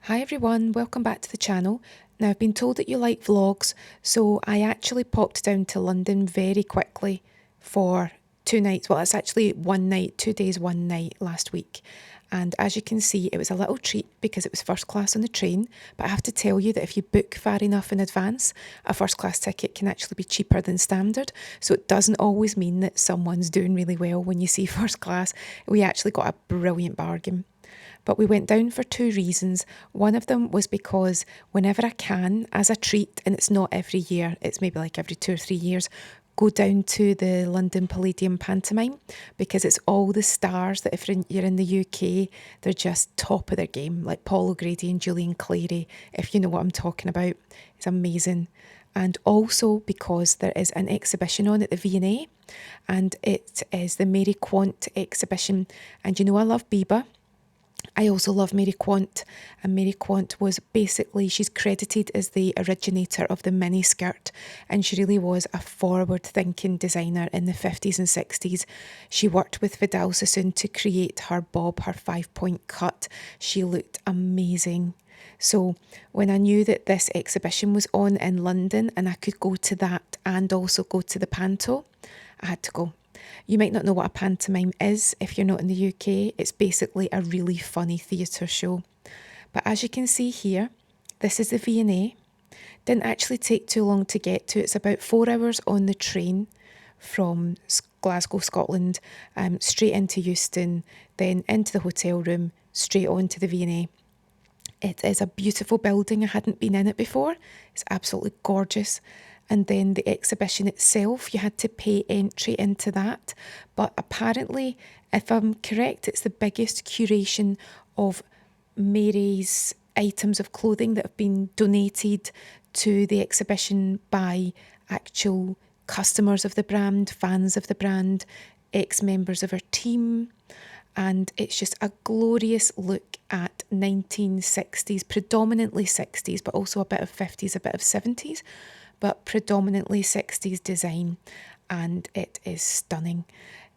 Hi everyone, welcome back to the channel. Now I've been told that you like vlogs, so I actually popped down to London very quickly for 2 nights. Well, it's actually 1 night, 2 days, 1 night last week. And as you can see, it was a little treat because it was first class on the train. But I have to tell you that if you book far enough in advance, a first class ticket can actually be cheaper than standard. So it doesn't always mean that someone's doing really well when you see first class. We actually got a brilliant bargain. But we went down for two reasons. One of them was because whenever I can, as a treat, and it's not every year, it's maybe like every 2 or 3 years, go down to the London Palladium Pantomime because it's all the stars that if you're in the UK, they're just top of their game, like Paul O'Grady and Julian Clary, if you know what I'm talking about. It's amazing. And also because there is an exhibition on at the V&A, and it is the Mary Quant exhibition. And you know I love Biba. I also love Mary Quant, and Mary Quant was basically, she's credited as the originator of the mini skirt, and she really was a forward thinking designer in the 50s and 60s. She worked with Vidal Sassoon to create her bob, her 5-point cut. She looked amazing. So when I knew that this exhibition was on in London and I could go to that and also go to the Panto, I had to go. You might not know what a pantomime is if you're not in the UK. It's basically a really funny theatre show. But as you can see here, this is the V&A. Didn't actually take too long to get to. It's about 4 hours on the train from Glasgow, Scotland, straight into Euston, then into the hotel room, straight on to the V&A. It is a beautiful building. I hadn't been in it before. It's absolutely gorgeous. And then the exhibition itself, you had to pay entry into that. But apparently, if I'm correct, it's the biggest curation of Mary's items of clothing that have been donated to the exhibition by actual customers of the brand, fans of the brand, ex-members of her team. And it's just a glorious look at 1960s, predominantly 60s, but also a bit of 50s, a bit of 70s, but predominantly 60s design, and it is stunning.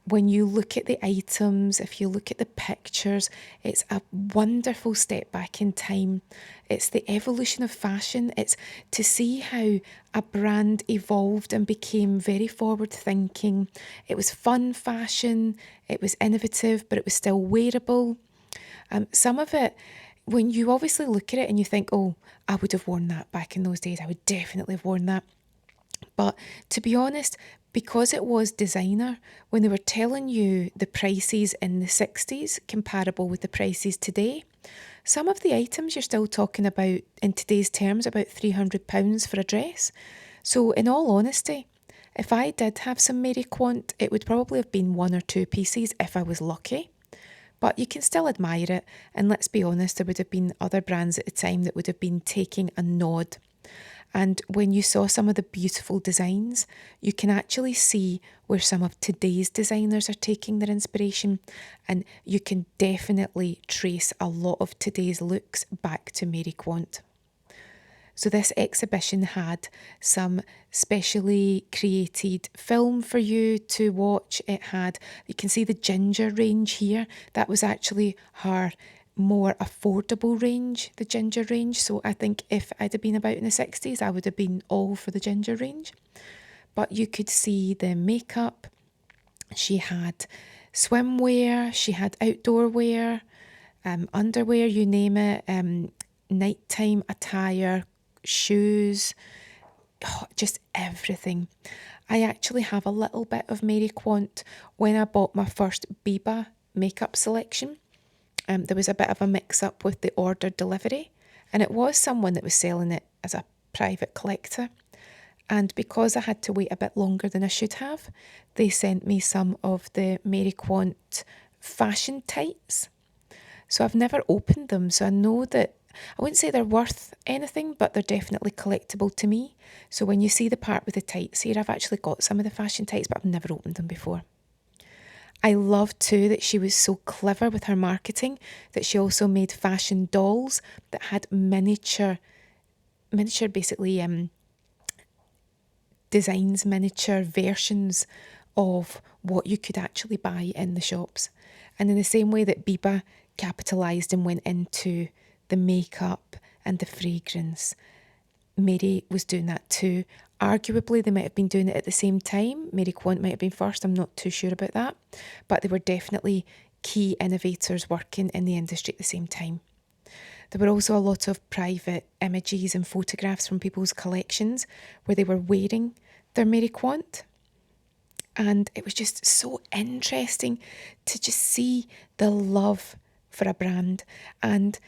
When you look at the items, if you look at the pictures, it's a wonderful step back in time. It's the evolution of fashion. It's to see how a brand evolved and became very forward thinking. It was fun fashion, it was innovative, but it was still wearable. Some of it, when you obviously look at it and you think, oh, I would have worn that back in those days, I would definitely have worn that. But to be honest, because it was designer, when they were telling you the prices in the 60s comparable with the prices today, some of the items you're still talking about in today's terms, about £300 for a dress. So in all honesty, if I did have some Mary Quant, it would probably have been 1 or 2 pieces if I was lucky. But you can still admire it, and let's be honest, there would have been other brands at the time that would have been taking a nod. And when you saw some of the beautiful designs, you can actually see where some of today's designers are taking their inspiration, and you can definitely trace a lot of today's looks back to Mary Quant. So this exhibition had some specially created film for you to watch. It had, you can see the ginger range here. That was actually her more affordable range, the ginger range. So I think if I'd have been about in the 60s, I would have been all for the ginger range. But you could see the makeup. She had swimwear, she had outdoor wear, underwear, you name it, nighttime attire, shoes, just everything. I actually have a little bit of Mary Quant when I bought my first Biba makeup selection. There was a bit of a mix-up with the order delivery, and it was someone that was selling it as a private collector. And because I had to wait a bit longer than I should have, they sent me some of the Mary Quant fashion tights. So I've never opened them, so I know that I wouldn't say they're worth anything, but they're definitely collectible to me. So when you see the part with the tights here, I've actually got some of the fashion tights, but I've never opened them before. I love too that she was so clever with her marketing, that she also made fashion dolls that had miniature basically designs, miniature versions of what you could actually buy in the shops. And in the same way that Biba capitalised and went into the makeup and the fragrance. Mary was doing that too. Arguably, they might have been doing it at the same time. Mary Quant might have been first, I'm not too sure about that. But they were definitely key innovators working in the industry at the same time. There were also a lot of private images and photographs from people's collections where they were wearing their Mary Quant. And it was just so interesting to just see the love for a brand. And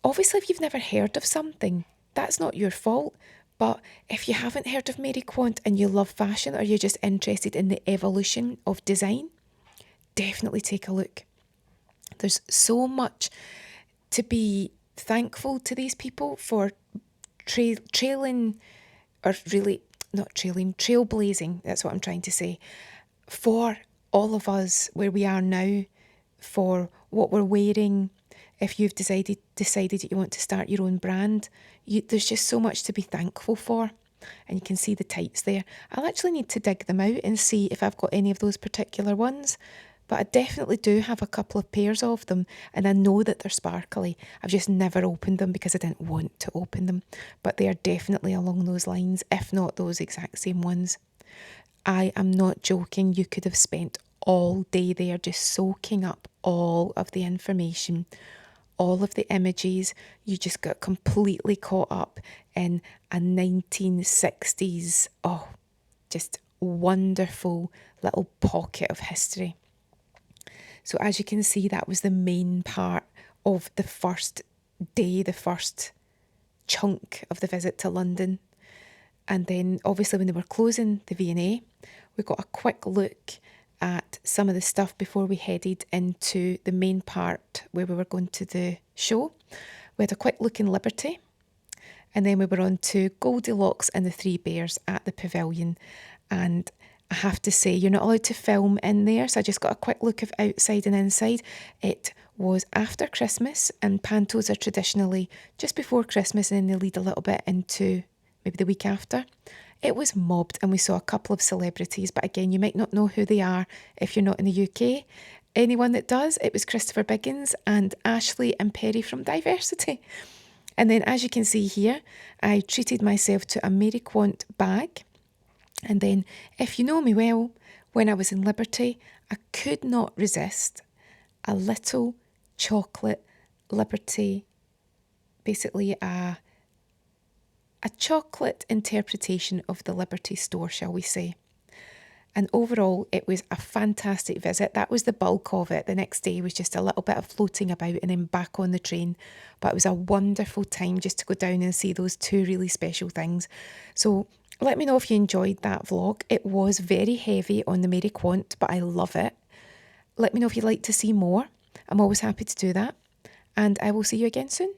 obviously, if you've never heard of something, that's not your fault. But if you haven't heard of Mary Quant and you love fashion, or you're just interested in the evolution of design, definitely take a look. There's so much to be thankful to these people for trailblazing, that's what I'm trying to say, for all of us where we are now, for what we're wearing. If you've decided that you want to start your own brand, there's just so much to be thankful for. And you can see the tights there. I'll actually need to dig them out and see if I've got any of those particular ones. But I definitely do have a couple of pairs of them, and I know that they're sparkly. I've just never opened them because I didn't want to open them. But they are definitely along those lines, if not those exact same ones. I am not joking. You could have spent all day there just soaking up all of the information, all of the images. You just got completely caught up in a 1960s, just wonderful little pocket of history. So as you can see, that was the main part of the first day, the first chunk of the visit to London. And then obviously when they were closing the V&A, we got a quick look at some of the stuff before we headed into the main part where we were going to the show. We had a quick look in Liberty, and then we were on to Goldilocks and the Three Bears at the pavilion. And I have to say, you're not allowed to film in there, so I just got a quick look of outside and inside. It was after Christmas, and pantos are traditionally just before Christmas, and then they lead a little bit into maybe the week after. It was mobbed, and we saw a couple of celebrities, but again, you might not know who they are if you're not in the UK. Anyone that does, it was Christopher Biggins and Ashley and Perry from Diversity. And then as you can see here, I treated myself to a Mary Quant bag. And then, if you know me well, when I was in Liberty, I could not resist a little chocolate Liberty, basically a chocolate interpretation of the Liberty store, shall we say. And overall, it was a fantastic visit. That was the bulk of it. The next day was just a little bit of floating about and then back on the train. But it was a wonderful time just to go down and see those two really special things. So let me know if you enjoyed that vlog. It was very heavy on the Mary Quant, but I love it. Let me know if you'd like to see more. I'm always happy to do that. And I will see you again soon.